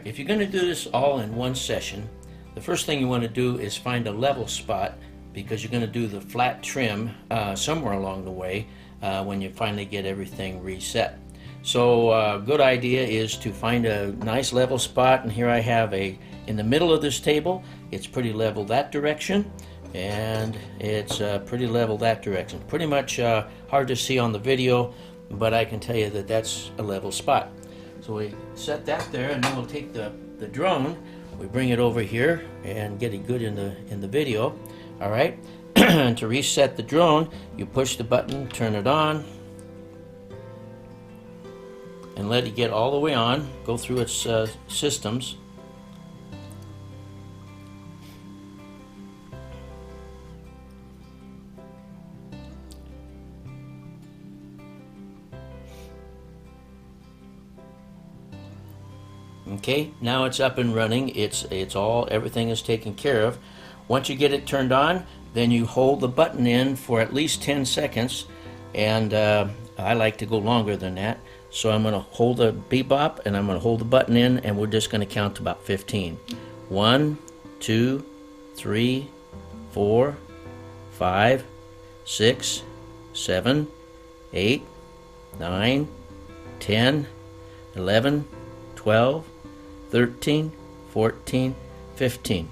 if you're going to do this all in one session, the first thing you want to do is find a level spot, because you're going to do the flat trim somewhere along the way when you finally get everything reset. So a good idea is to find a nice level spot, and here I have in the middle of this table. It's pretty level that direction, and it's pretty level that direction. Pretty much hard to see on the video, but I can tell you that that's a level spot. So we set that there, and then we'll take the drone, we bring it over here and get it good in the video. All right. And to reset the drone, you push the button, turn it on, and let it get all the way on, go through its systems. Okay, now it's up and running. Everything is taken care of. Once you get it turned on, then you hold the button in for at least 10 seconds, and I like to go longer than that. So I'm going to hold the Bebop, and I'm going to hold the button in, and we're just going to count to about 15. 1, 2, 3, 4, 5, 6, 7, 8, 9, 10, 11, 12, 13, 14, 15.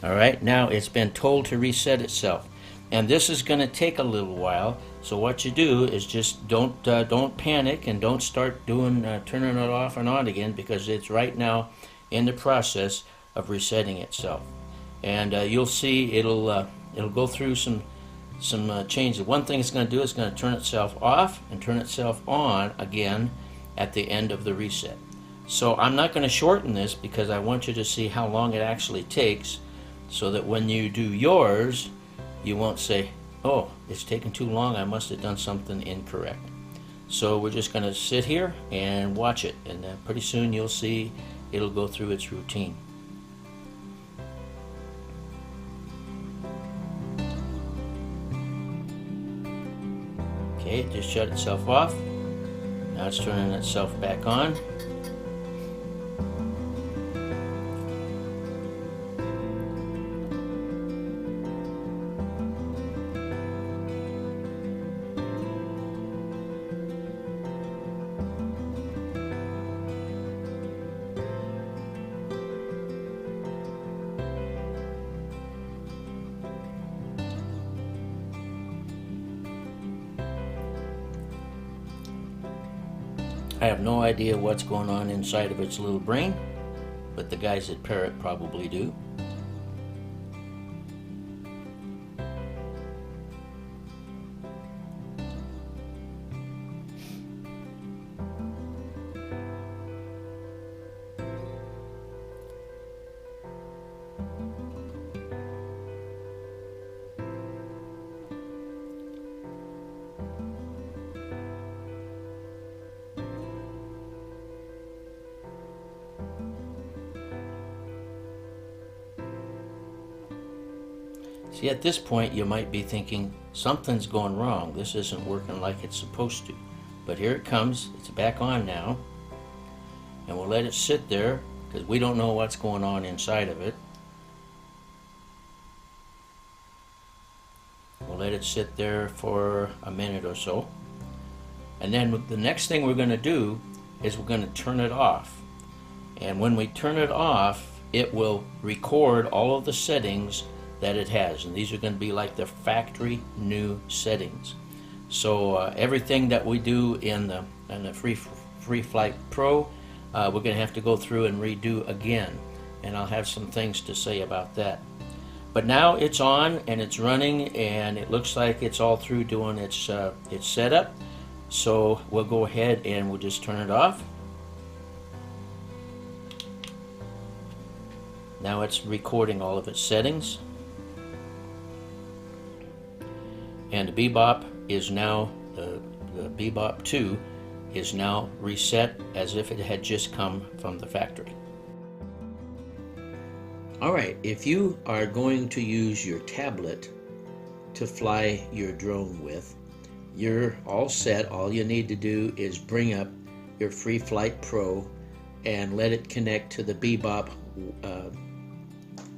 All right, now it's been told to reset itself, and this is going to take a little while. So what you do is just don't panic, and don't start turning it off and on again, because it's right now in the process of resetting itself. And you'll see it'll go through some changes. One thing it's going to do is going to turn itself off and turn itself on again at the end of the reset. So I'm not going to shorten this, because I want you to see how long it actually takes, so that when you do yours, you won't say, oh, it's taken too long, I must have done something incorrect. So we're just going to sit here and watch it, and pretty soon you'll see it'll go through its routine. Okay, it just shut itself off. Now it's turning itself back on. I have no idea what's going on inside of its little brain, but the guys at Parrot probably do. See, at this point you might be thinking, something's going wrong, this isn't working like it's supposed to. But here it comes, it's back on now, and we'll let it sit there, because we don't know what's going on inside of it. We'll let it sit there for a minute or so, and then the next thing we're going to do is we're going to turn it off. And when we turn it off, it will record all of the settings that it has, and these are going to be like the factory new settings. So everything that we do in the FreeFlight Pro, we're going to have to go through and redo again, and I'll have some things to say about that. But now it's on and it's running, and it looks like it's all through doing its setup. So we'll go ahead and we'll just turn it off. Now it's recording all of its settings. And the Bebop is now, the Bebop 2 is now reset as if it had just come from the factory. Alright, if you are going to use your tablet to fly your drone with, you're all set. All you need to do is bring up your FreeFlight Pro and let it connect to the Bebop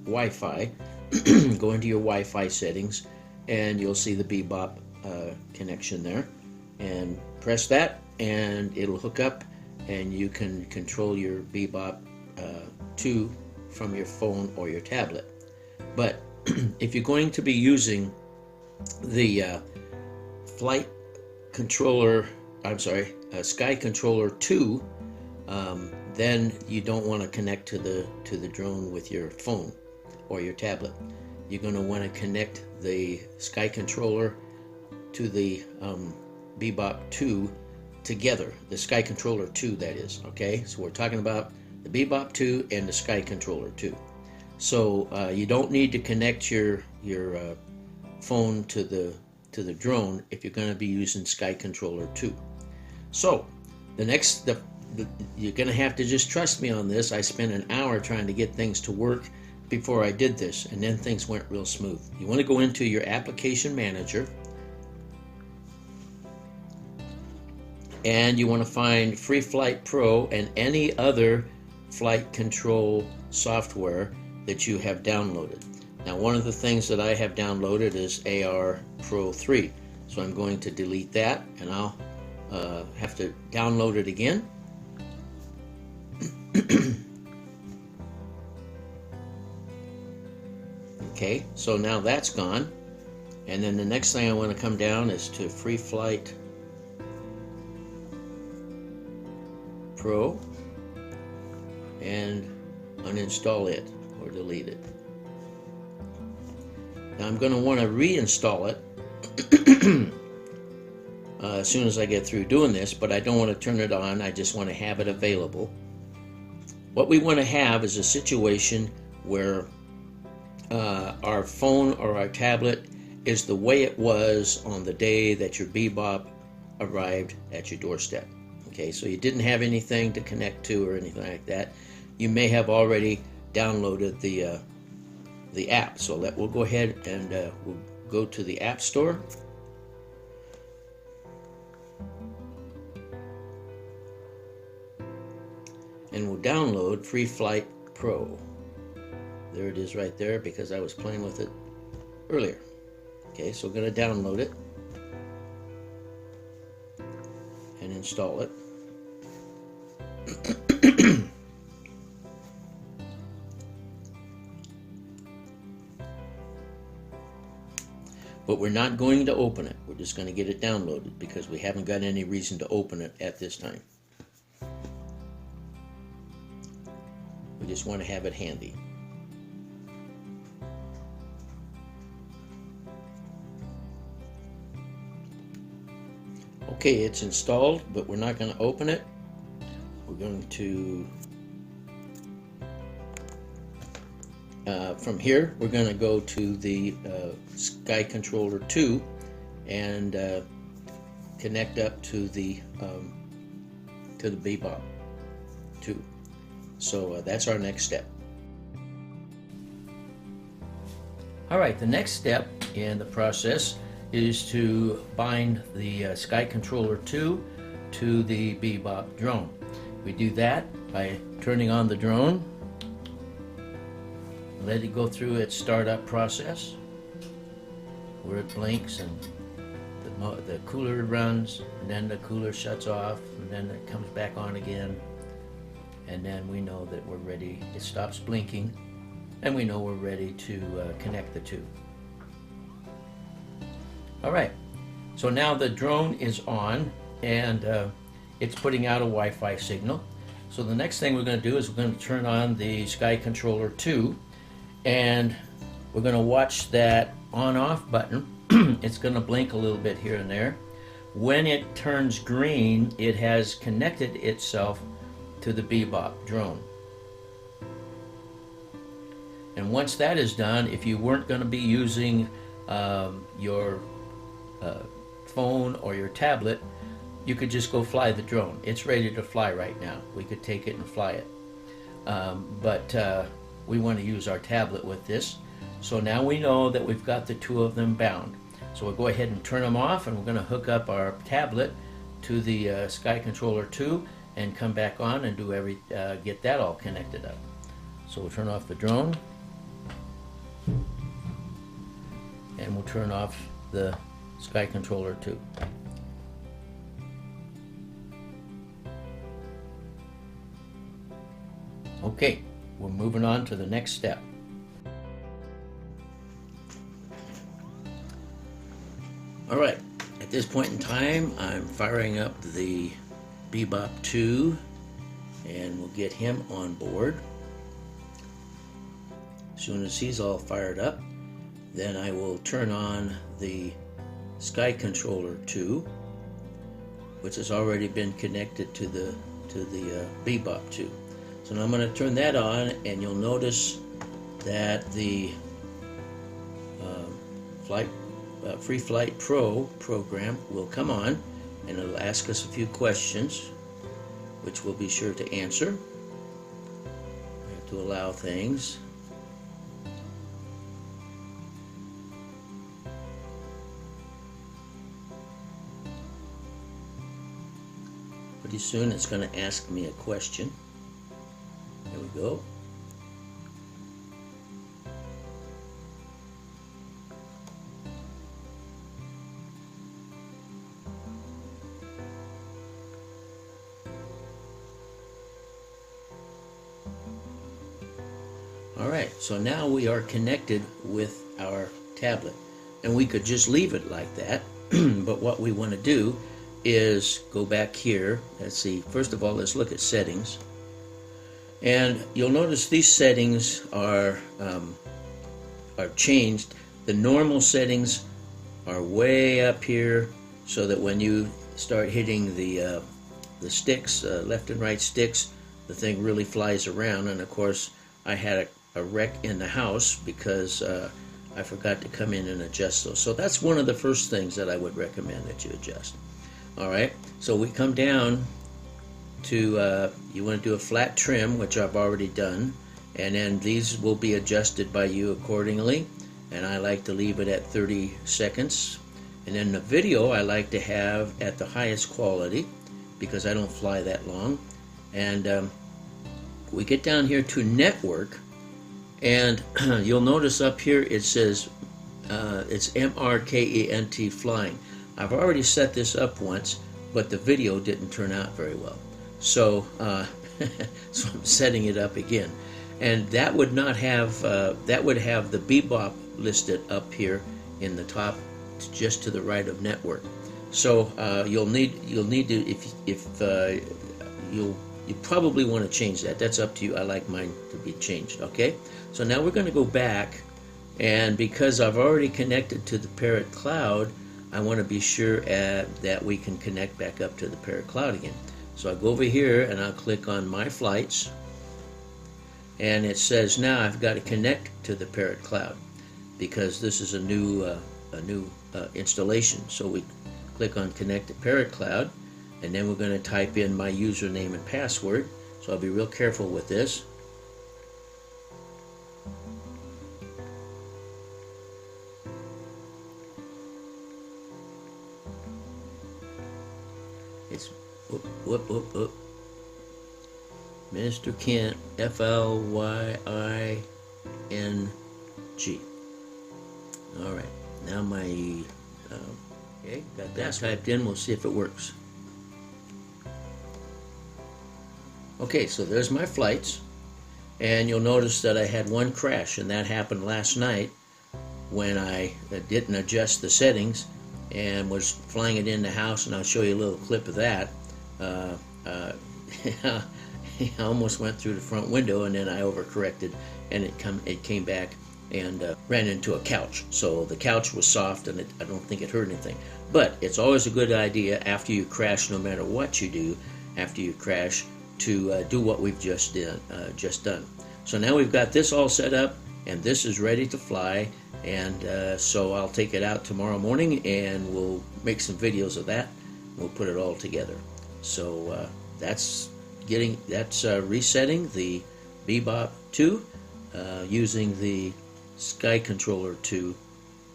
Wi-Fi. Go into your Wi-Fi settings and you'll see the Bebop connection there, and press that and it'll hook up and you can control your Bebop 2 from your phone or your tablet. But if you're going to be using the flight controller, Skycontroller 2, then you don't want to connect to the drone with your phone or your tablet. You're going to want to connect the Skycontroller to the Bebop 2 together. The Skycontroller 2, that is. Okay, so we're talking about the Bebop 2 and the Skycontroller 2. So you don't need to connect your phone to the drone if you're going to be using Skycontroller 2. So you're going to have to just trust me on this. I spent an hour trying to get things to work before I did this, and then things went real smooth. You want to go into your application manager, and you want to find FreeFlight Pro and any other flight control software that you have downloaded. Now, one of the things that I have downloaded is AR.Pro 3, so I'm going to delete that, and I'll have to download it again. Okay, so now that's gone, and then the next thing I want to come down is to FreeFlight Pro and uninstall it or delete it. Now I'm going to want to reinstall it as soon as I get through doing this, but I don't want to turn it on. I just want to have it available. What we want to have is a situation where our phone or our tablet is the way it was on the day that your Bebop arrived at your doorstep. Okay, so you didn't have anything to connect to or anything like that. You may have already downloaded the app. So we'll go ahead and we'll go to the App Store. And we'll download FreeFlight Pro. There it is right there, because I was playing with it earlier. Okay, so we're going to download it and install it. But we're not going to open it. We're just going to get it downloaded because we haven't got any reason to open it at this time. We just want to have it handy. Okay, it's installed, but we're not going to open it. We're going to, from here, we're going to go to the Skycontroller 2 and connect up to the Bebop 2. So that's our next step. All right, the next step in the process is to bind the Skycontroller 2 to the Bebop drone. We do that by turning on the drone, let it go through its startup process where it blinks and the cooler runs, and then the cooler shuts off, and then it comes back on again, and then we know that we're ready. It stops blinking and we know we're ready to connect the two. Alright, so now the drone is on and it's putting out a Wi-Fi signal. So the next thing we're going to do is we're going to turn on the Skycontroller 2 and we're going to watch that on-off button. It's going to blink a little bit here and there. When it turns green, it has connected itself to the Bebop drone. And once that is done, if you weren't going to be using your phone or your tablet, you could just go fly the drone. It's ready to fly right now. We could take it and fly it. But we want to use our tablet with this. So now we know that we've got the two of them bound. So we'll go ahead and turn them off, and we're going to hook up our tablet to the Skycontroller 2, and come back on and do get that all connected up. So we'll turn off the drone, and we'll turn off the Skycontroller too. Okay, we're moving on to the next step. All right, at this point in time, I'm firing up the Bebop 2, and we'll get him on board. As soon as he's all fired up, then I will turn on the Skycontroller 2, which has already been connected to the Bebop 2. So now I'm going to turn that on, and you'll notice that the FreeFlight Pro program will come on, and it'll ask us a few questions, which we'll be sure to answer. We have to allow things. Pretty soon it's going to ask me a question. There we go. Alright, so now we are connected with our tablet, and we could just leave it like that, but what we want to do is go back here. Let's see, first of all, let's look at settings, and you'll notice these settings are changed. The normal settings are way up here, so that when you start hitting the sticks, left and right sticks, the thing really flies around. And of course I had a wreck in the house because I forgot to come in and adjust those. So that's one of the first things that I would recommend that you adjust. Alright, so we come down to, you want to do a flat trim, which I've already done, and then these will be adjusted by you accordingly, and I like to leave it at 30 seconds. And then the video I like to have at the highest quality because I don't fly that long. And we get down here to network, and you'll notice up here it says it's MRKENT flying. I've already set this up once, but the video didn't turn out very well. So, so I'm setting it up again. And that would not have, that would have the Bebop listed up here in the top, just to the right of network. So you'll need to, you probably want to change that. That's up to you. I like mine to be changed. Okay. So now we're going to go back, and because I've already connected to the Parrot Cloud, I want to be sure that we can connect back up to the Parrot Cloud again. So I go over here and I'll click on My Flights, and it says now I've got to connect to the Parrot Cloud because this is a new installation. So we click on Connect to Parrot Cloud, and then we're going to type in my username and password. So I'll be real careful with this. It's whoop. Mr. Kent, FLYING. All right, now my okay, got that typed in. We'll see if it works. Okay, so there's my flights, and you'll notice that I had one crash, and that happened last night when I didn't adjust the settings and was flying it in the house, and I'll show you a little clip of that. I almost went through the front window, and then I overcorrected, and it came back and ran into a couch. So the couch was soft, and I don't think it hurt anything. But it's always a good idea after you crash, no matter what you do, after you crash, to do what we've just done. So now we've got this all set up, and this is ready to fly. And so I'll take it out tomorrow morning, and we'll make some videos of that. We'll put it all together. So that's resetting the Bebop 2 using the Skycontroller 2.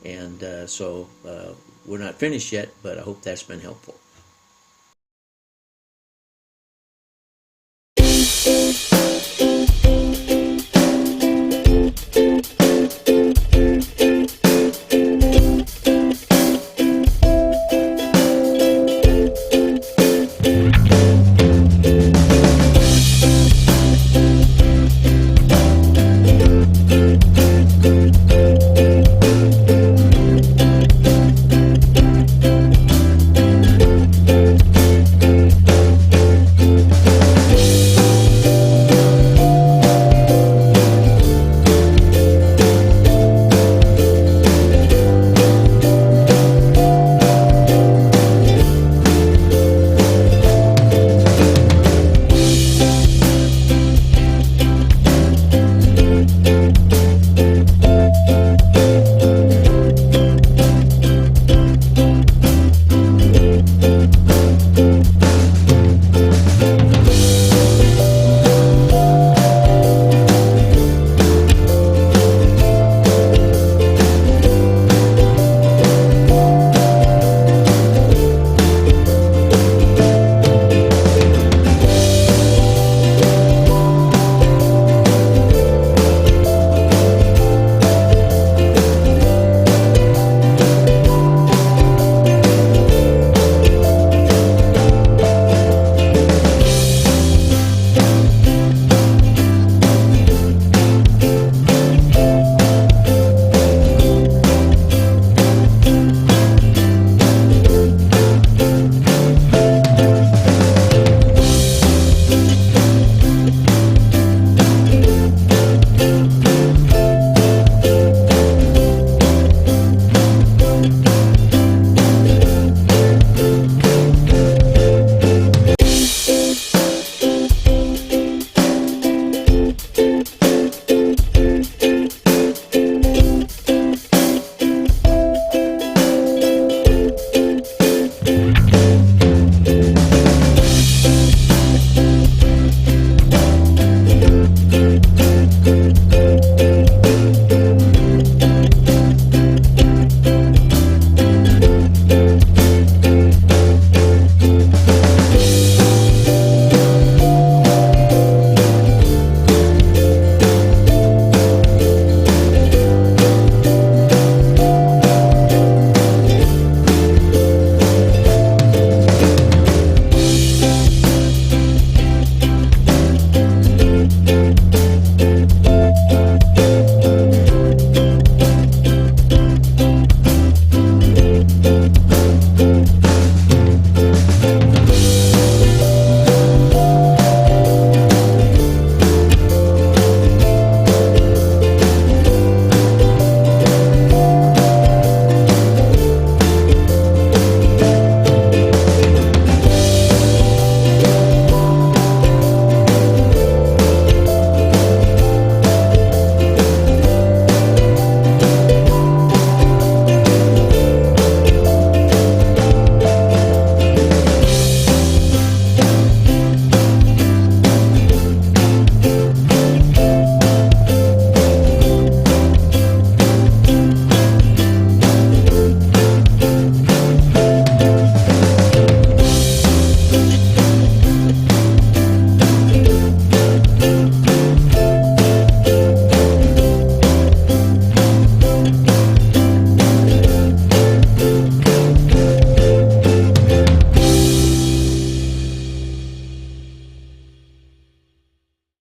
And so we're not finished yet, but I hope that's been helpful.